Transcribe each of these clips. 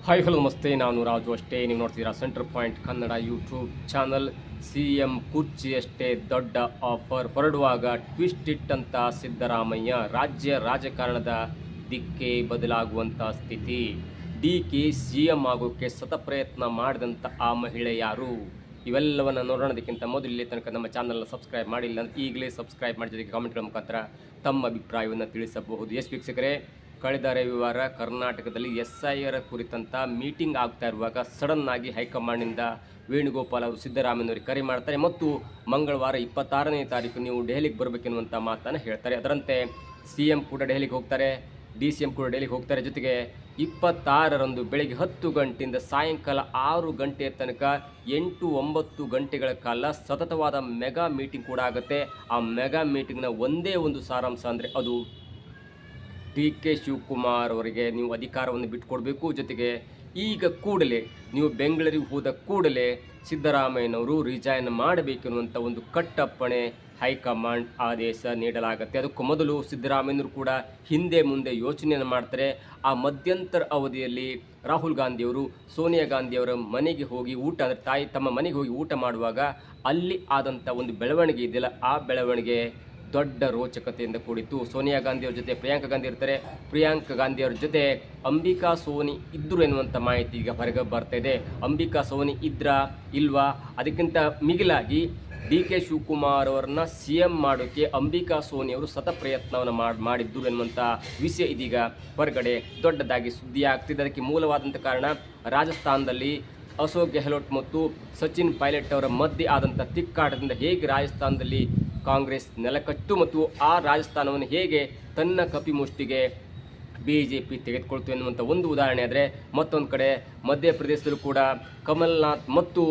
Hi hello ನಮಸ್ತೆ, ನಾನು ರಾಜು ಅಷ್ಟೇ. ನೀವು ನೋಡ್ತಿದ್ದೀರಾ centre point Kannada YouTube channel. CM ಕುರ್ಚಿಯಷ್ಟೇ ದೊಡ್ಡ ಆಫರ್ ಹೊರಡುವಾಗ ಟ್ವಿಸ್ಟ್ ಇಟ್ಟಂಥ ಸಿದ್ದರಾಮಯ್ಯ. ರಾಜ್ಯ ರಾಜಕಾರಣದ ದಿಕ್ಕೇ ಬದಲಾಗುವಂಥ ಸ್ಥಿತಿ. DK CM ಆಗೋಕ್ಕೆ ಸತಪ್ರಯತ್ನ ಮಾಡಿದಂಥ ಆ ಮಹಿಳೆ ಯಾರು? ಇವೆಲ್ಲವನ್ನು ನೋಡೋಣದಕ್ಕಿಂತ ಮೊದಲು ಇಲ್ಲಿ ತನಕ ನಮ್ಮ ಚಾನಲ್ನ ಸಬ್ಸ್ಕ್ರೈಬ್ ಮಾಡಿಲ್ಲ ಅಂದರೆ ಈಗಲೇ ಸಬ್ಸ್ಕ್ರೈಬ್ ಮಾಡಿ, ಜೊತೆಗೆ ಕಾಮೆಂಟ್ಗಳ ಮುಖಾಂತರ ತಮ್ಮ ಅಭಿಪ್ರಾಯವನ್ನು ತಿಳಿಸಬಹುದು. ವೀಕ್ಷಕರೇ, ಕಳೆದ ರವಿವಾರ ಕರ್ನಾಟಕದಲ್ಲಿ SIR ಕುರಿತಂಥ ಮೀಟಿಂಗ್ ಆಗ್ತಾ ಇರುವಾಗ ಸಡನ್ನಾಗಿ ಹೈಕಮಾಂಡ್ನಿಂದ ವೇಣುಗೋಪಾಲ್ ಅವರು ಸಿದ್ದರಾಮಯ್ಯನವರಿಗೆ ಕರೆ ಮಾಡ್ತಾರೆ ಮತ್ತು ಮಂಗಳವಾರ 26ನೇ ತಾರೀಕು ನೀವು ದೆಹಲಿಗೆ ಬರಬೇಕೆನ್ನುವಂಥ ಮಾತನ್ನು ಹೇಳ್ತಾರೆ. ಅದರಂತೆ CM ಕೂಡ ದೆಹಲಿಗೆ ಹೋಗ್ತಾರೆ, DCM ಕೂಡ ದೆಹಲಿಗೆ ಹೋಗ್ತಾರೆ. ಜೊತೆಗೆ 26ರಂದು ಬೆಳಗ್ಗೆ 10 ಗಂಟೆಯಿಂದ ಸಾಯಂಕಾಲ 6 ಗಂಟೆಯ ತನಕ 8-9 ಗಂಟೆಗಳ ಕಾಲ ಸತತವಾದ ಮೆಗಾ ಮೀಟಿಂಗ್ ಕೂಡ ಆಗುತ್ತೆ. ಆ ಮೆಗಾ ಮೀಟಿಂಗ್ನ ಒಂದೇ ಒಂದು ಸಾರಾಂಶ ಅಂದರೆ ಅದು DK ಶಿವಕುಮಾರ್ ಅವರಿಗೆ ನೀವು ಅಧಿಕಾರವನ್ನು ಬಿಟ್ಟುಕೊಡಬೇಕು. ಜೊತೆಗೆ ಈಗ ಕೂಡಲೇ ನೀವು ಬೆಂಗಳೂರಿಗೆ ಹೋದ ಕೂಡಲೇ ಸಿದ್ದರಾಮಯ್ಯನವರು ರಿಜೈನ್ ಮಾಡಬೇಕೆನ್ನುವಂಥ ಒಂದು ಕಟ್ಟಪ್ಪಣೆ ಹೈಕಮಾಂಡ್ ಆದೇಶ ನೀಡಲಾಗುತ್ತೆ. ಅದಕ್ಕೂ ಮೊದಲು ಸಿದ್ದರಾಮಯ್ಯನವರು ಕೂಡ ಹಿಂದೆ ಮುಂದೆ ಯೋಚನೆಯನ್ನು ಮಾಡ್ತಾರೆ. ಆ ಮಧ್ಯಂತರ ಅವಧಿಯಲ್ಲಿ ರಾಹುಲ್ ಗಾಂಧಿಯವರು ಸೋನಿಯಾ ಗಾಂಧಿಯವರ ಮನೆಗೆ ಹೋಗಿ ಊಟ, ಅಂದರೆ ತಾಯಿ ತಮ್ಮ ಮನೆಗೆ ಹೋಗಿ ಊಟ ಮಾಡುವಾಗ ಅಲ್ಲಿ ಆದಂಥ ಒಂದು ಬೆಳವಣಿಗೆ ಇದೆಯಲ್ಲ, ಆ ಬೆಳವಣಿಗೆ ದೊಡ್ಡ ರೋಚಕತೆಯಿಂದ ಕೂಡಿತ್ತು. ಸೋನಿಯಾ ಗಾಂಧಿಯವ್ರ ಜೊತೆ ಪ್ರಿಯಾಂಕಾ ಗಾಂಧಿ ಇರ್ತಾರೆ, ಪ್ರಿಯಾಂಕಾ ಗಾಂಧಿಯವ್ರ ಜೊತೆ ಅಂಬಿಕಾ ಸೋನಿ ಇದ್ದರು ಎನ್ನುವಂಥ ಮಾಹಿತಿ ಈಗ ಹೊರಗೆ ಬರ್ತಾ ಇದೆ. ಅಂಬಿಕಾ ಸೋನಿ ಇದ್ರಾ ಇಲ್ವಾ? ಅದಕ್ಕಿಂತ ಮಿಗಿಲಾಗಿ DK ಶಿವಕುಮಾರ್ ಅವರನ್ನ CM ಮಾಡೋಕ್ಕೆ ಅಂಬಿಕಾ ಸೋನಿ ಅವರು ಸತ ಪ್ರಯತ್ನವನ್ನು ಮಾಡಿದ್ದರು ಎನ್ನುವಂಥ ವಿಷಯ ಇದೀಗ ಹೊರಗಡೆ ದೊಡ್ಡದಾಗಿ ಸುದ್ದಿ ಆಗ್ತಿದೆ. ಅದಕ್ಕೆ ಮೂಲವಾದಂಥ ಕಾರಣ ರಾಜಸ್ಥಾನದಲ್ಲಿ ಅಶೋಕ್ ಗೆಹ್ಲೋಟ್ ಮತ್ತು ಸಚಿನ್ ಪೈಲಟ್ ಅವರ ಮಧ್ಯೆ ಆದಂಥ ತಿಕ್ಕಾಟದಿಂದ ಹೇಗೆ ರಾಜಸ್ಥಾನದಲ್ಲಿ ಕಾಂಗ್ರೆಸ್ ನೆಲಕಟ್ಟು ಮತ್ತು ಆ ರಾಜಸ್ಥಾನವನ್ನು ಹೇಗೆ ತನ್ನ ಕಪಿಮುಷ್ಟಿಗೆ BJP ತೆಗೆದುಕೊಳ್ತು ಎನ್ನುವಂಥ ಒಂದು ಉದಾಹರಣೆ. ಆದರೆ ಮತ್ತೊಂದು ಕಡೆ ಮಧ್ಯಪ್ರದೇಶದಲ್ಲೂ ಕೂಡ ಕಮಲ್ನಾಥ್ ಮತ್ತು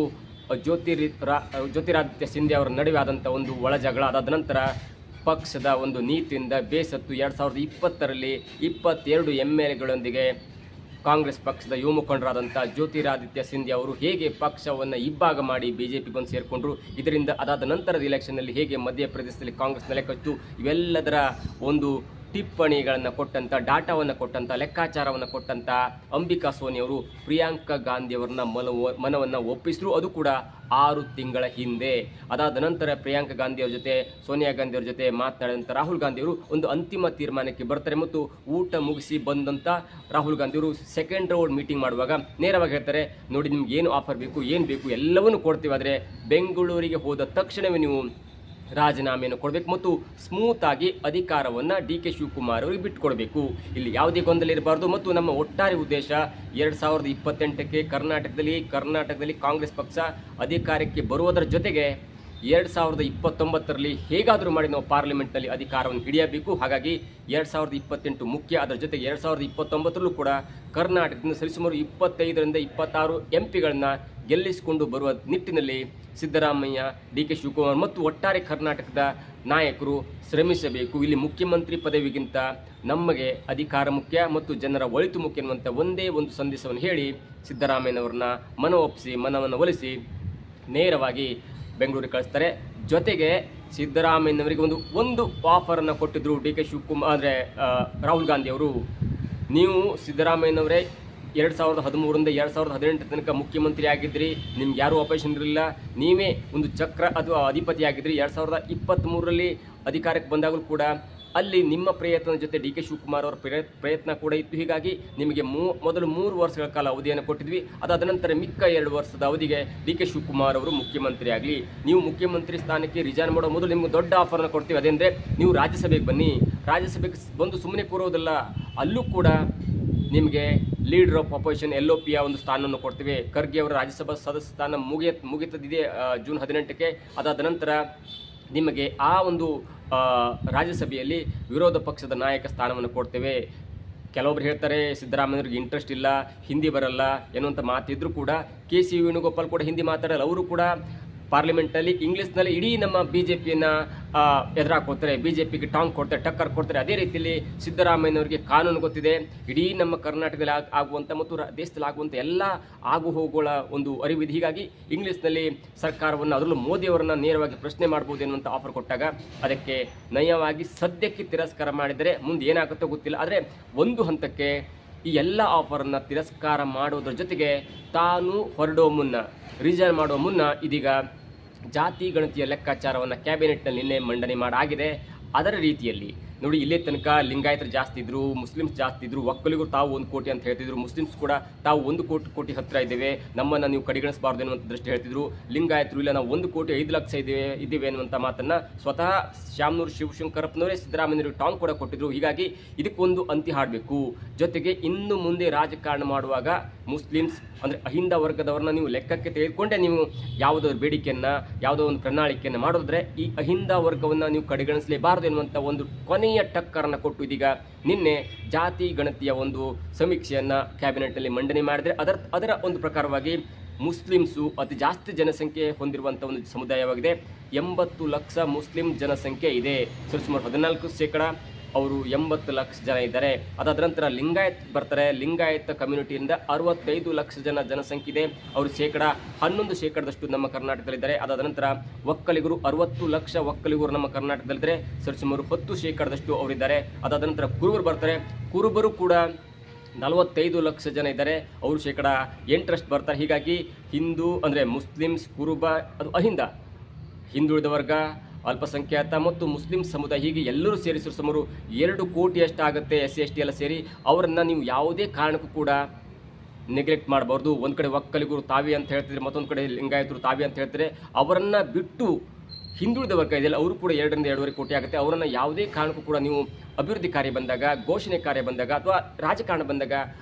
ಜ್ಯೋತಿರಾದಿತ್ಯ ಸಿಂಧ್ಯಾ ಅವರ ನಡುವೆ ಆದಂಥ ಒಂದು ಒಳಜಗಳ. ಅದಾದ ನಂತರ ಪಕ್ಷದ ಒಂದು ನೀತಿಯಿಂದ ಬೇಸತ್ತು 2020ರಲ್ಲಿ 22 MLAಗಳೊಂದಿಗೆ ಕಾಂಗ್ರೆಸ್ ಪಕ್ಷದ ಯುವ ಮುಖಂಡರಾದಂಥ ಜ್ಯೋತಿರಾದಿತ್ಯ ಸಿಂಧ್ಯಾ ಅವರು ಹೇಗೆ ಪಕ್ಷವನ್ನು ಇಬ್ಬಾಗ ಮಾಡಿ BJP ಬಂದು ಸೇರಿಕೊಂಡ್ರು. ಇದರಿಂದ ಅದಾದ ನಂತರದ ಇಲೆಕ್ಷನ್ನಲ್ಲಿ ಹೇಗೆ ಮಧ್ಯಪ್ರದೇಶದಲ್ಲಿ ಕಾಂಗ್ರೆಸ್ ನೆಲೆಕಟ್ಟು, ಇವೆಲ್ಲದರ ಒಂದು ಟಿಪ್ಪಣಿಗಳನ್ನು ಕೊಟ್ಟಂಥ, ಡಾಟಾವನ್ನು ಕೊಟ್ಟಂಥ, ಲೆಕ್ಕಾಚಾರವನ್ನು ಕೊಟ್ಟಂಥ ಅಂಬಿಕಾ ಸೋನಿ ಅವರು ಪ್ರಿಯಾಂಕಾ ಗಾಂಧಿಯವರನ್ನ ಮನವನ್ನು ಒಪ್ಪಿಸಿದ್ರು. ಅದು ಕೂಡ 6 ತಿಂಗಳ ಹಿಂದೆ. ಅದಾದ ನಂತರ ಪ್ರಿಯಾಂಕಾ ಗಾಂಧಿಯವ್ರ ಜೊತೆ ಸೋನಿಯಾ ಗಾಂಧಿಯವ್ರ ಜೊತೆ ಮಾತನಾಡಿದಂಥ ರಾಹುಲ್ ಗಾಂಧಿಯವರು ಒಂದು ಅಂತಿಮ ತೀರ್ಮಾನಕ್ಕೆ ಬರ್ತಾರೆ ಮತ್ತು ಊಟ ಮುಗಿಸಿ ಬಂದಂಥ ರಾಹುಲ್ ಗಾಂಧಿಯವರು ಸೆಕೆಂಡ್ ರೌಂಡ್ ಮೀಟಿಂಗ್ ಮಾಡುವಾಗ ನೇರವಾಗಿ ಹೇಳ್ತಾರೆ, ನೋಡಿ ನಿಮ್ಗೆ ಏನು ಆಫರ್ ಬೇಕು, ಏನು ಬೇಕು ಎಲ್ಲವನ್ನೂ ಕೊಡ್ತೀವಿ, ಆದರೆ ಬೆಂಗಳೂರಿಗೆ ಹೋದ ತಕ್ಷಣವೇ ನೀವು ರಾಜೀನಾಮೆಯನ್ನು ಕೊಡಬೇಕು ಮತ್ತು ಸ್ಮೂತಾಗಿ ಅಧಿಕಾರವನ್ನು DK ಶಿವಕುಮಾರ್ ಅವರಿಗೆ ಬಿಟ್ಟುಕೊಡಬೇಕು. ಇಲ್ಲಿ ಯಾವುದೇ ಗೊಂದಲ ಇರಬಾರ್ದು ಮತ್ತು ನಮ್ಮ ಒಟ್ಟಾರೆ ಉದ್ದೇಶ 2028ಕ್ಕೆ ಕರ್ನಾಟಕದಲ್ಲಿ ಕಾಂಗ್ರೆಸ್ ಪಕ್ಷ ಅಧಿಕಾರಕ್ಕೆ ಬರುವುದರ ಜೊತೆಗೆ 2029ರಲ್ಲಿ ಹೇಗಾದರೂ ಮಾಡಿ ನಾವು ಪಾರ್ಲಿಮೆಂಟ್ನಲ್ಲಿ ಅಧಿಕಾರವನ್ನು ಹಿಡಿಯಬೇಕು. ಹಾಗಾಗಿ 2028 ಮುಖ್ಯ. ಅದರ ಜೊತೆಗೆ 2029ರಲ್ಲೂ ಕೂಡ ಕರ್ನಾಟಕದಿಂದ ಸರಿಸುಮಾರು 25ರಿಂದ 26 MPಗಳನ್ನು ಗೆಲ್ಲಿಸಿಕೊಂಡು ಬರುವ ನಿಟ್ಟಿನಲ್ಲಿ ಸಿದ್ದರಾಮಯ್ಯ, DK ಶಿವಕುಮಾರ್ ಮತ್ತು ಒಟ್ಟಾರೆ ಕರ್ನಾಟಕದ ನಾಯಕರು ಶ್ರಮಿಸಬೇಕು. ಇಲ್ಲಿ ಮುಖ್ಯಮಂತ್ರಿ ಪದವಿಗಿಂತ ನಮಗೆ ಅಧಿಕಾರ ಮುಖ್ಯ ಮತ್ತು ಜನರ ಒಳಿತು ಮುಖ್ಯ ಎನ್ನುವಂಥ ಒಂದೇ ಒಂದು ಸಂದೇಶವನ್ನು ಹೇಳಿ ಸಿದ್ದರಾಮಯ್ಯನವ್ರನ್ನ ಮನವನ್ನು ಒಲಿಸಿ ನೇರವಾಗಿ ಬೆಂಗಳೂರಿಗೆ ಕಳಿಸ್ತಾರೆ. ಜೊತೆಗೆ ಸಿದ್ದರಾಮಯ್ಯನವರಿಗೆ ಒಂದು ಆಫರನ್ನು ಕೊಟ್ಟಿದ್ದರು DK ಶಿವಕುಮಾರ್, ಅಂದರೆ ರಾಹುಲ್ ಗಾಂಧಿ ಅವರು. ನೀವು ಸಿದ್ದರಾಮಯ್ಯನವರೇ 2013ರಿಂದ 2018 ತನಕ ಮುಖ್ಯಮಂತ್ರಿ ಆಗಿದ್ರಿ, ನಿಮ್ಗೆ ಯಾರೂ ಆಪರೇಷನ್ ಇರಲಿಲ್ಲ, ನೀವೇ ಒಂದು ಚಕ್ರ ಅಥವಾ ಅಧಿಪತಿ ಆಗಿದ್ರಿ. 2023ರಲ್ಲಿ ಅಧಿಕಾರಕ್ಕೆ ಬಂದಾಗಲೂ ಕೂಡ ಅಲ್ಲಿ ನಿಮ್ಮ ಪ್ರಯತ್ನದ ಜೊತೆ DK ಶಿವಕುಮಾರ್ ಅವರ ಪ್ರಯತ್ನ ಕೂಡ ಇತ್ತು. ಹೀಗಾಗಿ ನಿಮಗೆ ಮೊದಲು 3 ವರ್ಷಗಳ ಕಾಲ ಅವಧಿಯನ್ನು ಕೊಟ್ಟಿದ್ವಿ. ಅದಾದ ನಂತರ ಮಿಕ್ಕ 2 ವರ್ಷದ ಅವಧಿಗೆ DK ಶಿವಕುಮಾರ್ ಅವರು ಮುಖ್ಯಮಂತ್ರಿ ಆಗಲಿ. ನೀವು ಮುಖ್ಯಮಂತ್ರಿ ಸ್ಥಾನಕ್ಕೆ ರಿಜೈನ್ ಮಾಡೋ ಮೊದಲು ನಿಮಗೆ ದೊಡ್ಡ ಆಫರನ್ನು ಕೊಡ್ತೀವಿ. ಅದೇಂದರೆ ನೀವು ರಾಜ್ಯಸಭೆಗೆ ಬನ್ನಿ. ರಾಜ್ಯಸಭೆಗೆ ಬಂದು ಸುಮ್ಮನೆ ಕೂರೋದಲ್ಲ, ಅಲ್ಲೂ ಕೂಡ ನಿಮಗೆ ಲೀಡರ್ ಆಫ್ ಅಪೋಸಿಷನ್ LOPಯ ಒಂದು ಸ್ಥಾನವನ್ನು ಕೊಡ್ತೀವಿ. ಖರ್ಗೆ ಅವರ ರಾಜ್ಯಸಭಾ ಸದಸ್ಯ ಸ್ಥಾನ ಮುಗಿತದಿದೆ ಜೂನ್ 18ಕ್ಕೆ. ಅದಾದ ನಂತರ ನಿಮಗೆ ಆ ಒಂದು ರಾಜ್ಯಸಭೆಯಲ್ಲಿ ವಿರೋಧ ಪಕ್ಷದ ನಾಯಕ ಸ್ಥಾನವನ್ನು ಕೊಡ್ತೇವೆ. ಕೆಲವೊಬ್ರು ಹೇಳ್ತಾರೆ ಸಿದ್ದರಾಮಯ್ಯವ್ರಿಗೆ ಇಂಟ್ರೆಸ್ಟ್ ಇಲ್ಲ, ಹಿಂದಿ ಬರಲ್ಲ ಎನ್ನುವಂಥ ಮಾತಿದ್ರೂ ಕೂಡ KC ವೇಣುಗೋಪಾಲ್ ಕೂಡ ಹಿಂದಿ ಮಾತಾಡಲ್ಲ. ಅವರು ಕೂಡ ಪಾರ್ಲಿಮೆಂಟಲ್ಲಿ ಇಂಗ್ಲೀಷ್ನಲ್ಲಿ ಇಡೀ ನಮ್ಮ BJPಯನ್ನು ಎದುರಾಕೊಡ್ತಾರೆ, BJPಗೆ ಟಕ್ಕರ್ ಕೊಡ್ತಾರೆ. ಅದೇ ರೀತಿಯಲ್ಲಿ ಸಿದ್ದರಾಮಯ್ಯನವರಿಗೆ ಕಾನೂನು ಗೊತ್ತಿದೆ. ಇಡೀ ನಮ್ಮ ಕರ್ನಾಟಕದಲ್ಲಿ ಆಗುವಂಥ ಮತ್ತು ದೇಶದಲ್ಲಿ ಆಗುವಂಥ ಎಲ್ಲ ಆಗುಹೋಗುಗಳ ಒಂದು ಅರಿವಿದೆ. ಹೀಗಾಗಿ ಇಂಗ್ಲೀಷ್ನಲ್ಲಿ ಸರ್ಕಾರವನ್ನು, ಅದರಲ್ಲೂ ಮೋದಿಯವರನ್ನು ನೇರವಾಗಿ ಪ್ರಶ್ನೆ ಮಾಡ್ಬೋದು ಎನ್ನುವಂಥ ಆಫರ್ ಕೊಟ್ಟಾಗ ಅದಕ್ಕೆ ನಯವಾಗಿ ಸದ್ಯಕ್ಕೆ ತಿರಸ್ಕಾರ ಮಾಡಿದರೆ ಮುಂದೆ ಏನಾಗುತ್ತೋ ಗೊತ್ತಿಲ್ಲ. ಆದರೆ ಒಂದು ಹಂತಕ್ಕೆ ಈ ಎಲ್ಲ ಆಫರನ್ನು ತಿರಸ್ಕಾರ ಮಾಡೋದ್ರ ಜೊತೆಗೆ ತಾನು ಹೊರಡೋ ಮುನ್ನ, ರಿಸೈನ್ ಮಾಡುವ ಮುನ್ನ ಇದೀಗ ಜಾತಿ ಗಣತಿಯ ಲೆಕ್ಕಾಚಾರವನ್ನು ಕ್ಯಾಬಿನೆಟ್ನಲ್ಲಿ ನಿನ್ನೆ ಮಂಡನೆ ಮಾಡಾಗಿದೆ. ಅದರ ರೀತಿಯಲ್ಲಿ ನೋಡಿ, ಇಲ್ಲೇ ತನಕ ಲಿಂಗಾಯತರು ಜಾಸ್ತಿ ಇದ್ದರು, ಮುಸ್ಲಿಮ್ಸ್ ಜಾಸ್ತಿ ಇದ್ದರು, ಒಕ್ಕಲಿಗರು ತಾವು 1 ಕೋಟಿ ಅಂತ ಹೇಳ್ತಿದ್ರು, ಮುಸ್ಲಿಮ್ಸ್ ಕೂಡ ತಾವು 1 ಕೋಟಿ ಹತ್ತಿರ ಇದ್ದೇವೆ, ನಮ್ಮನ್ನು ನೀವು ಕಡೆಗಣಿಸಬಾರ್ದು ಎನ್ನುವಂಥ ದೃಷ್ಟಿ ಹೇಳ್ತಿದ್ರು. ಲಿಂಗಾಯತರು ಇಲ್ಲ, ನಾವು 1 ಕೋಟಿ 5 ಲಕ್ಷ ಇದ್ದೇವೆ ಅನ್ನುವಂಥ ಮಾತನ್ನು ಸ್ವತಃ ಶಾಮನೂರು ಶಿವಶಂಕರಪ್ಪನವರೇ ಸಿದ್ದರಾಮಯ್ಯನವರು ಟಾಂಗ್ ಕೂಡ ಕೊಟ್ಟಿದ್ರು. ಹೀಗಾಗಿ ಇದಕ್ಕೊಂದು ಅಂತ್ಯ ಹಾಡಬೇಕು. ಜೊತೆಗೆ ಇನ್ನು ಮುಂದೆ ರಾಜಕಾರಣ ಮಾಡುವಾಗ ಮುಸ್ಲಿಮ್ಸ್ ಅಂದರೆ ಅಹಿಂದ ವರ್ಗದವ್ರನ್ನ ನೀವು ಲೆಕ್ಕಕ್ಕೆ ತೆಗೆದುಕೊಂಡೇ ನೀವು ಯಾವುದೋ ಬೇಡಿಕೆಯನ್ನು, ಯಾವುದೋ ಒಂದು ಪ್ರಣಾಳಿಕೆಯನ್ನು ಮಾಡೋದ್ರೆ ಈ ಅಹಿಂದ ವರ್ಗವನ್ನು ನೀವು ಕಡೆಗಣಿಸಲೇಬಾರದು ಎನ್ನುವಂಥ ಒಂದು ಕೊನೆಯ ಟಕ್ಕರನ್ನು ಕೊಟ್ಟು ಇದೀಗ ನಿನ್ನೆ ಜಾತಿ ಗಣತಿಯ ಒಂದು ಸಮೀಕ್ಷೆಯನ್ನು ಕ್ಯಾಬಿನೆಟ್ನಲ್ಲಿ ಮಂಡನೆ ಮಾಡಿದರೆ ಅದರ ಒಂದು ಪ್ರಕಾರವಾಗಿ ಮುಸ್ಲಿಮ್ಸು ಅತಿ ಜಾಸ್ತಿ ಜನಸಂಖ್ಯೆ ಹೊಂದಿರುವಂಥ ಒಂದು ಸಮುದಾಯವಾಗಿದೆ. 80 ಲಕ್ಷ ಮುಸ್ಲಿಂ ಜನಸಂಖ್ಯೆ ಇದೆ. ಸುಮಾರು 14% ಅವರು 80 ಲಕ್ಷ ಜನ ಇದ್ದಾರೆ. ಅದಾದ ನಂತರ ಲಿಂಗಾಯತ್ ಬರ್ತಾರೆ. ಲಿಂಗಾಯತ ಕಮ್ಯುನಿಟಿಯಿಂದ 65 ಲಕ್ಷ ಜನಸಂಖ್ಯೆ ಇದೆ. ಅವರು 11% ನಮ್ಮ ಕರ್ನಾಟಕದಲ್ಲಿದ್ದಾರೆ. ಅದಾದ ನಂತರ ಒಕ್ಕಲಿಗರು 60 ಲಕ್ಷ ಒಕ್ಕಲಿಗರು ನಮ್ಮ ಕರ್ನಾಟಕದಲ್ಲಿದ್ದಾರೆ. ಸುಮಾರು 10% ಅವರಿದ್ದಾರೆ. ಅದಾದ ನಂತರ ಕುರುಬರು ಬರ್ತಾರೆ. ಕುರುಬರು ಕೂಡ 45 ಲಕ್ಷ ಜನ ಇದ್ದಾರೆ. ಅವರು 8% ಬರ್ತಾರೆ. ಹೀಗಾಗಿ ಹಿಂದೂ ಅಂದರೆ ಮುಸ್ಲಿಮ್ಸ್, ಕುರುಬ, ಅದು ಅಹಿಂದ, ಹಿಂದುಳಿದ ವರ್ಗ, ಅಲ್ಪಸಂಖ್ಯಾತ ಮತ್ತು ಮುಸ್ಲಿಂ ಸಮುದಾಯ, ಹೀಗೆ ಎಲ್ಲರೂ ಸೇರಿಸಿದ್ರು ಸುಮಾರು 2 ಕೋಟಿಯಷ್ಟು ಆಗುತ್ತೆ. SC ST ಎಲ್ಲ ಸೇರಿ ಅವರನ್ನು ನೀವು ಯಾವುದೇ ಕಾರಣಕ್ಕೂ ಕೂಡ ನೆಗ್ಲೆಕ್ಟ್ ಮಾಡಬಾರ್ದು. ಒಂದು ಕಡೆ ಒಕ್ಕಲಿಗರು ತಾವೇ ಅಂತ ಹೇಳ್ತಿದ್ರೆ, ಮತ್ತೊಂದು ಕಡೆ ಲಿಂಗಾಯತರು ತಾವೇ ಅಂತ ಹೇಳ್ತಾರೆ. ಅವರನ್ನು ಬಿಟ್ಟು ಹಿಂದುಳಿದ ವರ್ಗ ಇದೆಯಲ್ಲ, ಅವರು ಕೂಡ 2 ರಿಂದ 2.5 ಕೋಟಿ ಆಗುತ್ತೆ. ಅವರನ್ನು ಯಾವುದೇ ಕಾರಣಕ್ಕೂ ಕೂಡ ನೀವು ಅಭಿವೃದ್ಧಿ ಕಾರ್ಯ ಬಂದಾಗ, ಘೋಷಣೆ ಕಾರ್ಯ ಬಂದಾಗ ಅಥವಾ ರಾಜಕಾರಣ ಬಂದಾಗ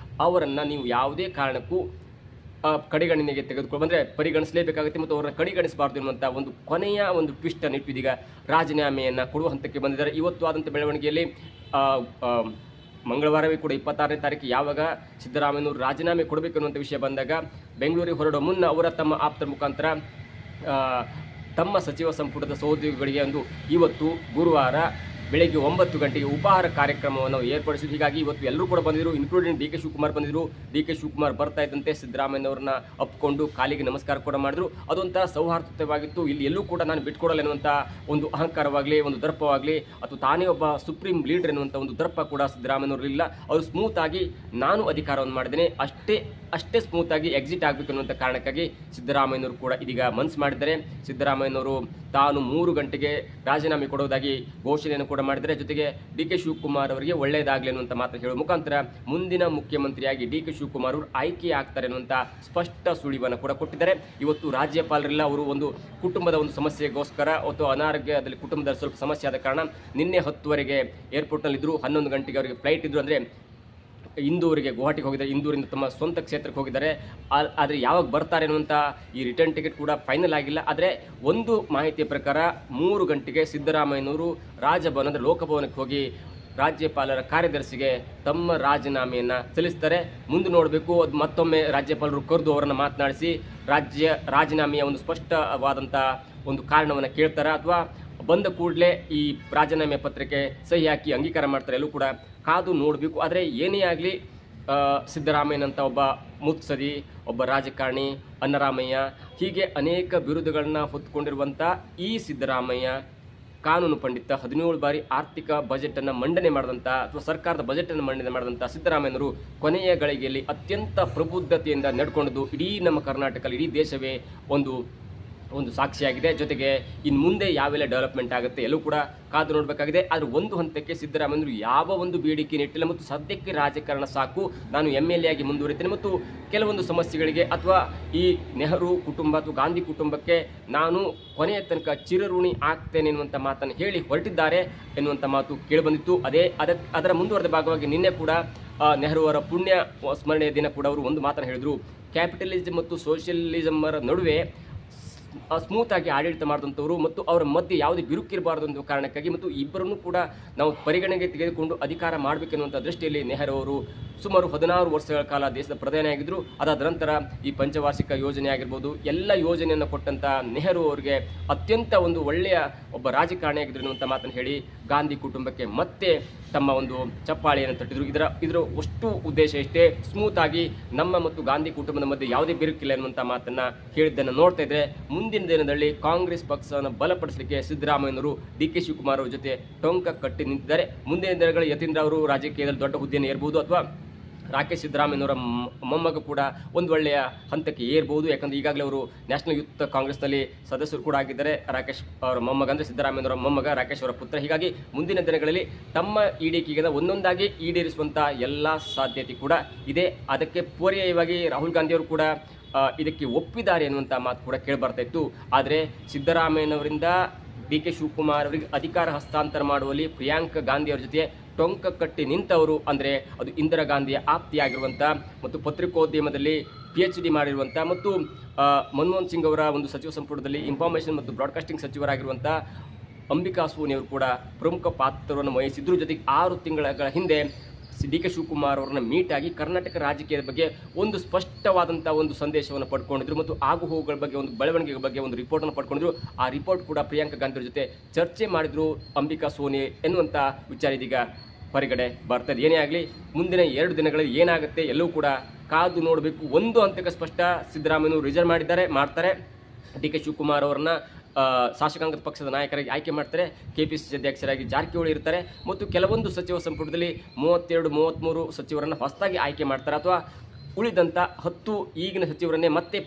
ಅವರನ್ನು ನೀವು ಯಾವುದೇ ಕಾರಣಕ್ಕೂ ಕಡೆಗಣನೆಗೆ ತೆಗೆದುಕೊಂಡು ಬಂದರೆ ಪರಿಗಣಿಸಲೇಬೇಕಾಗುತ್ತೆ ಮತ್ತು ಅವರನ್ನು ಕಡೆಗಣಿಸಬಾರ್ದು ಎನ್ನುವಂಥ ಒಂದು ಕೊನೆಯ ಒಂದು ಟ್ವಿಸ್ಟನ್ನು ಇಟ್ಟು ಇದೀಗ ರಾಜೀನಾಮೆಯನ್ನು ಕೊಡುವ ಹಂತಕ್ಕೆ ಬಂದಿದ್ದಾರೆ. ಇವತ್ತು ಆದಂಥ ಬೆಳವಣಿಗೆಯಲ್ಲಿ ಮಂಗಳವಾರವೇ ಕೂಡ 26ನೇ ತಾರೀಕು ಯಾವಾಗ ಸಿದ್ದರಾಮಯ್ಯನವರು ರಾಜೀನಾಮೆ ಕೊಡಬೇಕು ಅನ್ನುವಂಥ ವಿಷಯ ಬಂದಾಗ ಬೆಂಗಳೂರಿಗೆ ಹೊರಡೋ ಮುನ್ನ ಅವರ ತಮ್ಮ ಆಪ್ತರ ಮುಖಾಂತರ ತಮ್ಮ ಸಚಿವ ಸಂಪುಟದ ಸಹೋದ್ಯೋಗಿಗಳಿಗೆ ಒಂದು ಇವತ್ತು ಗುರುವಾರ ಬೆಳಗ್ಗೆ 9 ಗಂಟೆಗೆ ಉಪಹಾರ ಕಾರ್ಯಕ್ರಮವನ್ನು ಏರ್ಪಡಿಸಿದ್ರು. ಹೀಗಾಗಿ ಇವತ್ತು ಎಲ್ಲರೂ ಕೂಡ ಬಂದಿದ್ದರು, ಇನ್ಕ್ಲೂಡಿಂಗ್ DK ಶಿವಕುಮಾರ್ ಬಂದಿದ್ದರು. DK ಶಿವಕುಮಾರ್ ಬರ್ತಾ ಇದ್ದಂತೆ ಸಿದ್ದರಾಮಯ್ಯನವ್ರನ್ನ ಅಪ್ಪಿಕೊಂಡು ಕಾಲಿಗೆ ನಮಸ್ಕಾರ ಕೂಡ ಮಾಡಿದ್ರು. ಅದೊಂಥರ ಸೌಹಾರ್ದತೆವಾಗಿತ್ತು. ಇಲ್ಲಿ ಎಲ್ಲೂ ಕೂಡ ನಾನು ಬಿಟ್ಕೊಡಲ್ಲ ಎನ್ನುವಂಥ ಒಂದು ಅಹಂಕಾರವಾಗಲಿ, ಒಂದು ದರ್ಪವಾಗಲಿ, ಅಥವಾ ತಾನೇ ಒಬ್ಬ ಸುಪ್ರೀಂ ಲೀಡರ್ ಎನ್ನುವಂಥ ಒಂದು ದರ್ಪ ಕೂಡ ಸಿದ್ದರಾಮಯ್ಯನವರಿಲ್ಲ. ಅವರು ಸ್ಮೂತಾಗಿ ನಾನು ಅಧಿಕಾರವನ್ನು ಮಾಡಿದ್ದೇನೆ, ಅಷ್ಟೇ ಸ್ಮೂತಾಗಿ ಎಕ್ಸಿಟ್ ಆಗಬೇಕು ಅನ್ನುವಂಥ ಕಾರಣಕ್ಕಾಗಿ ಸಿದ್ದರಾಮಯ್ಯನವರು ಕೂಡ ಇದೀಗ ಮನಸ್ಸು ಮಾಡಿದ್ದಾರೆ. ಸಿದ್ದರಾಮಯ್ಯನವರು ತಾನು 3 ಗಂಟೆಗೆ ರಾಜೀನಾಮೆ ಕೊಡುವುದಾಗಿ ಘೋಷಣೆಯನ್ನು ಕೂಡ ಮಾಡಿದರೆ, ಜೊತೆಗೆ DK ಶಿವಕುಮಾರ್ ಅವರಿಗೆ ಒಳ್ಳೆಯದಾಗಲಿ ಅನ್ನುವಂಥ ಮಾತು ಹೇಳುವ ಮುಖಾಂತರ ಮುಂದಿನ ಮುಖ್ಯಮಂತ್ರಿಯಾಗಿ DK ಶಿವಕುಮಾರ್ ಅವರು ಆಯ್ಕೆ ಆಗ್ತಾರೆ ಅನ್ನುವಂಥ ಸ್ಪಷ್ಟ ಸುಳಿವನ್ನು ಕೂಡ ಕೊಟ್ಟಿದ್ದಾರೆ. ಇವತ್ತು ರಾಜ್ಯಪಾಲರಿಲ್ಲ, ಅವರು ಒಂದು ಕುಟುಂಬದ ಒಂದು ಸಮಸ್ಯೆಗೋಸ್ಕರ ಅಥವಾ ಅನಾರೋಗ್ಯದಲ್ಲಿ ಕುಟುಂಬದಲ್ಲಿ ಸ್ವಲ್ಪ ಸಮಸ್ಯೆ ಆದ ಕಾರಣ ನಿನ್ನೆ 10ವರೆಗೆ ಏರ್ಪೋರ್ಟ್ನಲ್ಲಿದ್ದರು. 11 ಗಂಟೆಗೆ ಅವರಿಗೆ ಫ್ಲೈಟ್ ಇದ್ದರು. ಅಂದರೆ ಇಂದೂರಿಗೆ, ಗುವಾಹಟಿಗೆ ಹೋಗಿದ್ದಾರೆ. ಇಂದೂರಿಂದ ತಮ್ಮ ಸ್ವಂತ ಕ್ಷೇತ್ರಕ್ಕೆ ಹೋಗಿದ್ದಾರೆ. ಆದರೆ ಯಾವಾಗ ಬರ್ತಾರೆ ಅನ್ನುವಂಥ ಈ ರಿಟರ್ನ್ ಟಿಕೆಟ್ ಕೂಡ ಫೈನಲ್ ಆಗಿಲ್ಲ. ಆದರೆ ಒಂದು ಮಾಹಿತಿಯ ಪ್ರಕಾರ 3 ಗಂಟೆಗೆ ಸಿದ್ದರಾಮಯ್ಯನವರು ರಾಜಭವನದ ಲೋಕಭವನಕ್ಕೆ ಹೋಗಿ ರಾಜ್ಯಪಾಲರ ಕಾರ್ಯದರ್ಶಿಗೆ ತಮ್ಮ ರಾಜೀನಾಮೆಯನ್ನು ಸಲ್ಲಿಸ್ತಾರೆ. ಮುಂದೆ ನೋಡಬೇಕು, ಅದು ಮತ್ತೊಮ್ಮೆ ರಾಜ್ಯಪಾಲರು ಕರೆದು ಅವರನ್ನು ಮಾತನಾಡಿಸಿ ರಾಜೀನಾಮೆಯ ಒಂದು ಸ್ಪಷ್ಟವಾದಂಥ ಒಂದು ಕಾರಣವನ್ನು ಕೇಳ್ತಾರೆ, ಅಥವಾ ಬಂದ ಕೂಡಲೇ ಈ ರಾಜೀನಾಮೆ ಪತ್ರಕ್ಕೆ ಸಹಿ ಹಾಕಿ ಅಂಗೀಕಾರ ಮಾಡ್ತಾರೆ. ಎಲ್ಲೂ ಕೂಡ ಕಾದು ನೋಡಬೇಕು. ಆದರೆ ಏನೇ ಆಗಲಿ ಸಿದ್ದರಾಮಯ್ಯನಂಥ ಒಬ್ಬ ಮುತ್ಸದಿ, ಒಬ್ಬ ರಾಜಕಾರಣಿ, ಅನ್ನರಾಮಯ್ಯ, ಹೀಗೆ ಅನೇಕ ಬಿರುದುಗಳನ್ನ ಹೊತ್ತುಕೊಂಡಿರುವಂಥ ಈ ಸಿದ್ದರಾಮಯ್ಯ ಕಾನೂನು ಪಂಡಿತ, 17 ಬಾರಿ ಆರ್ಥಿಕ ಬಜೆಟನ್ನು ಮಂಡನೆ ಮಾಡಿದಂಥ ಅಥವಾ ಸರ್ಕಾರದ ಬಜೆಟನ್ನು ಮಂಡನೆ ಮಾಡಿದಂಥ ಸಿದ್ದರಾಮಯ್ಯನವರು ಕೊನೆಯ ಗಳಿಗೆಯಲ್ಲಿ ಅತ್ಯಂತ ಪ್ರಬುದ್ಧತೆಯಿಂದ ನಡ್ಕೊಂಡಿದ್ದು ಇಡೀ ನಮ್ಮ ಕರ್ನಾಟಕ, ಇಡೀ ದೇಶವೇ ಒಂದು ಸಾಕ್ಷಿಯಾಗಿದೆ. ಜೊತೆಗೆ ಇನ್ನು ಮುಂದೆ ಯಾವೆಲ್ಲ ಡೆವಲಪ್ಮೆಂಟ್ ಆಗುತ್ತೆ ಎಲ್ಲೂ ಕೂಡ ಕಾದು ನೋಡಬೇಕಾಗಿದೆ. ಆದರೆ ಒಂದು ಹಂತಕ್ಕೆ ಸಿದ್ದರಾಮಯ್ಯರು ಯಾವ ಒಂದು ಬೇಡಿಕೆ ಇಟ್ಟಿಲ್ಲ ಮತ್ತು ಸದ್ಯಕ್ಕೆ ರಾಜಕಾರಣ ಸಾಕು, ನಾನು MLA ಆಗಿ ಮುಂದುವರಿತೇನೆ ಮತ್ತು ಕೆಲವೊಂದು ಸಮಸ್ಯೆಗಳಿಗೆ ಅಥವಾ ಈ ನೆಹರು ಕುಟುಂಬ ಅಥವಾ ಗಾಂಧಿ ಕುಟುಂಬಕ್ಕೆ ನಾನು ಕೊನೆಯ ತನಕ ಚಿರಋಣಿ ಆಗ್ತೇನೆ ಎನ್ನುವಂಥ ಮಾತನ್ನು ಹೇಳಿ ಹೊರಟಿದ್ದಾರೆ ಎನ್ನುವಂಥ ಮಾತು ಕೇಳಿಬಂದಿತ್ತು. ಅದರ ಮುಂದುವರೆದ ಭಾಗವಾಗಿ ನಿನ್ನೆ ಕೂಡ ನೆಹರು ಅವರ ಪುಣ್ಯ ಸ್ಮರಣೆಯ ದಿನ ಕೂಡ ಅವರು ಒಂದು ಮಾತನ್ನು ಹೇಳಿದರು. ಕ್ಯಾಪಿಟಲಿಸಮ್ ಮತ್ತು ಸೋಷಿಯಲಿಸಮರ ನಡುವೆ ಸ್ಮೂತಾಗಿ ಆಡಳಿತ ಮಾಡಿದಂಥವರು ಮತ್ತು ಅವರ ಮಧ್ಯೆ ಯಾವುದೇ ಬಿರುಕಿರಬಾರದು ಅನ್ನೋ ಕಾರಣಕ್ಕಾಗಿ ಮತ್ತು ಇಬ್ಬರನ್ನು ಕೂಡ ನಾವು ಪರಿಗಣನೆಗೆ ತೆಗೆದುಕೊಂಡು ಅಧಿಕಾರ ಮಾಡಬೇಕೆನ್ನುವಂಥ ದೃಷ್ಟಿಯಲ್ಲಿ ನೆಹರು ಅವರು ಸುಮಾರು 16 ವರ್ಷಗಳ ಕಾಲ ದೇಶದ ಪ್ರಧಾನಿಯಾಗಿದ್ದರು. ಅದಾದ ನಂತರ ಈ ಪಂಚವಾರ್ಷಿಕ ಯೋಜನೆ ಆಗಿರ್ಬೋದು, ಎಲ್ಲ ಯೋಜನೆಯನ್ನು ಕೊಟ್ಟಂಥ ನೆಹರು ಅವರಿಗೆ ಅತ್ಯಂತ ಒಂದು ಒಳ್ಳೆಯ ಒಬ್ಬ ರಾಜಕಾರಣಿಯಾಗಿದ್ದರು ಅನ್ನುವಂಥ ಮಾತನ್ನು ಹೇಳಿ ಗಾಂಧಿ ಕುಟುಂಬಕ್ಕೆ ಮತ್ತೆ ತಮ್ಮ ಒಂದು ಚಪ್ಪಾಳೆಯನ್ನು ತಟ್ಟಿದ್ರು. ಇದರ ಅಷ್ಟು ಉದ್ದೇಶ ಇಷ್ಟೇ, ಸ್ಮೂತಾಗಿ ನಮ್ಮ ಮತ್ತು ಗಾಂಧಿ ಕುಟುಂಬದ ಮಧ್ಯೆ ಯಾವುದೇ ಬಿರುಕಿಲ್ಲ ಎನ್ನುವಂಥ ಮಾತನ್ನು ಹೇಳಿದ್ದನ್ನು ನೋಡ್ತಾ ಇದ್ದರೆ ಮುಂದಿನ ದಿನದಲ್ಲಿ ಕಾಂಗ್ರೆಸ್ ಪಕ್ಷವನ್ನು ಬಲಪಡಿಸಲಿಕ್ಕೆ ಸಿದ್ದರಾಮಯ್ಯನವರು DK ಶಿವಕುಮಾರ್ ಅವರ ಜೊತೆ ಟೊಂಕ ಕಟ್ಟಿ ನಿಂತಿದ್ದಾರೆ. ಮುಂದಿನ ದಿನಗಳಲ್ಲಿ ಯತೀಂದ್ರ ಅವರು ರಾಜಕೀಯದಲ್ಲಿ ದೊಡ್ಡ ಹುದ್ದೆಯನ್ನು ಏರಬಹುದು ಅಥವಾ ರಾಕೇಶ್ ಸಿದ್ದರಾಮಯ್ಯನವರ ಮೊಮ್ಮಗ ಕೂಡ ಒಂದು ಒಳ್ಳೆಯ ಹಂತಕ್ಕೆ ಏರ್ಬೋದು. ಯಾಕಂದರೆ ಈಗಾಗಲೇ ಅವರು ನ್ಯಾಷನಲ್ ಯೂತ್ ಕಾಂಗ್ರೆಸ್ನಲ್ಲಿ ಸದಸ್ಯರು ಕೂಡ ಆಗಿದ್ದಾರೆ. ರಾಕೇಶ್ ಅವರ ಮೊಮ್ಮಗ ಅಂದರೆ ಸಿದ್ದರಾಮಯ್ಯನವರ ಮೊಮ್ಮಗ ರಾಕೇಶ್ ಅವರ ಪುತ್ರ. ಹೀಗಾಗಿ ಮುಂದಿನ ದಿನಗಳಲ್ಲಿ ತಮ್ಮ ಈಡೇರಿಕೆಗೆ ಒಂದೊಂದಾಗಿ ಈಡೇರಿಸುವಂಥ ಎಲ್ಲ ಸಾಧ್ಯತೆ ಕೂಡ ಇದೆ. ಅದಕ್ಕೆ ಪರ್ಯಾಯವಾಗಿ ರಾಹುಲ್ ಗಾಂಧಿಯವರು ಕೂಡ ಇದಕ್ಕೆ ಒಪ್ಪಿದ್ದಾರೆ ಎನ್ನುವಂಥ ಮಾತು ಕೂಡ ಕೇಳಿಬರ್ತಾ ಇತ್ತು. ಆದರೆ ಸಿದ್ದರಾಮಯ್ಯನವರಿಂದ ಡಿ ಕೆ ಶಿವಕುಮಾರ್ ಅವರಿಗೆ ಅಧಿಕಾರ ಹಸ್ತಾಂತರ ಮಾಡುವಲ್ಲಿ ಪ್ರಿಯಾಂಕಾ ಗಾಂಧಿ ಅವರ ಜೊತೆ ಟೊಂಕ ಕಟ್ಟಿ ನಿಂತವರು ಅಂದರೆ ಅದು ಇಂದಿರಾ ಗಾಂಧಿಯ ಆಪ್ತಿಯಾಗಿರುವಂಥ ಮತ್ತು ಪತ್ರಿಕೋದ್ಯಮದಲ್ಲಿ PhD ಮಾಡಿರುವಂಥ ಮತ್ತು ಮನಮೋಹನ್ ಸಿಂಗ್ ಅವರ ಒಂದು ಸಚಿವ ಸಂಪುಟದಲ್ಲಿ ಇನ್ಫಾರ್ಮೇಷನ್ ಮತ್ತು ಬ್ರಾಡ್ಕಾಸ್ಟಿಂಗ್ ಸಚಿವರಾಗಿರುವಂಥ ಅಂಬಿಕಾ ಸೋನಿ ಅವರು ಕೂಡ ಪ್ರಮುಖ ಪಾತ್ರವನ್ನು ವಹಿಸಿದ್ರು. ಜೊತೆಗೆ 6 ತಿಂಗಳ ಹಿಂದೆ ಡಿ ಕೆ ಶಿವಕುಮಾರ್ ಅವರನ್ನ ಮೀಟ್ ಆಗಿ ಕರ್ನಾಟಕ ರಾಜಕೀಯದ ಬಗ್ಗೆ ಒಂದು ಸ್ಪಷ್ಟವಾದಂಥ ಒಂದು ಸಂದೇಶವನ್ನು ಪಡ್ಕೊಂಡಿದ್ರು ಮತ್ತು ಆಗುಹೋಗುಗಳ ಬಗ್ಗೆ ಒಂದು ಬೆಳವಣಿಗೆಗಳ ಬಗ್ಗೆ ಒಂದು ರಿಪೋರ್ಟನ್ನು ಪಡ್ಕೊಂಡಿದ್ರು. ಆ ರಿಪೋರ್ಟ್ ಕೂಡ ಪ್ರಿಯಾಂಕಾ ಗಾಂಧಿ ಜೊತೆ ಚರ್ಚೆ ಮಾಡಿದ್ರು ಅಂಬಿಕಾ ಸೋನಿ ಎನ್ನುವಂಥ ವಿಚಾರ ಇದೀಗ ಹೊರಗಡೆ ಬರ್ತದೆ. ಏನೇ ಆಗಲಿ ಮುಂದಿನ 2 ದಿನಗಳಲ್ಲಿ ಏನಾಗುತ್ತೆ ಎಲ್ಲವೂ ಕೂಡ ಕಾದು ನೋಡಬೇಕು. ಒಂದು ಹಂತಕ್ಕೆ ಸ್ಪಷ್ಟ, ಸಿದ್ದರಾಮಯ್ಯನವರು ರಿಸರ್ವ್ ಮಾಡ್ತಾರೆ. ಡಿ ಕೆ ಶಿವಕುಮಾರ್ ಅವರನ್ನ ಶಾಸಕಾಂಗ ಪಕ್ಷದ ನಾಯಕರಾಗಿ ಆಯ್ಕೆ ಮಾಡ್ತಾರೆ. KPCC ಅಧ್ಯಕ್ಷರಾಗಿ ಜಾರಕಿಹೊಳಿ ಇರ್ತಾರೆ ಮತ್ತು ಕೆಲವೊಂದು ಸಚಿವ ಸಂಪುಟದಲ್ಲಿ 32-33 ಸಚಿವರನ್ನು ಹೊಸದಾಗಿ ಆಯ್ಕೆ ಮಾಡ್ತಾರೆ ಅಥವಾ ಉಳಿದಂಥ 10 ಈಗಿನ ಸಚಿವರನ್ನೇ ಮತ್ತೆ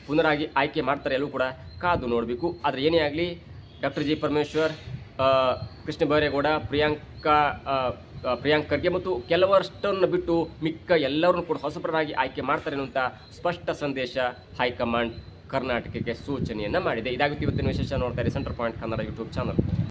ಪುನರಾಗಿ ಆಯ್ಕೆ ಮಾಡ್ತಾರೆ. ಎಲ್ಲವೂ ಕೂಡ ಕಾದು ನೋಡಬೇಕು. ಆದರೆ ಏನೇ ಆಗಲಿ ಡಾಕ್ಟರ್ ಜಿ ಪರಮೇಶ್ವರ್, ಕೃಷ್ಣ ಬೈರೇಗೌಡ, ಪ್ರಿಯಾಂಕ್ ಖರ್ಗೆ ಮತ್ತು ಕೆಲವಷ್ಟನ್ನು ಬಿಟ್ಟು ಮಿಕ್ಕ ಎಲ್ಲರನ್ನು ಕೂಡ ಹೊಸಬರಾಗಿ ಆಯ್ಕೆ ಮಾಡ್ತಾರೆ ಅನ್ನುವಂಥ ಸ್ಪಷ್ಟ ಸಂದೇಶ ಹೈಕಮಾಂಡ್ ಕರ್ನಾಟಕಕ್ಕೆ ಸೂಚನೆಯನ್ನು ಮಾಡಿದೆ. ಇದಾಗುತ್ತೆ ಇವತ್ತಿನ ವಿಶೇಷ. ನೋಡ್ತಾರೆ centre point Kannada YouTube channel.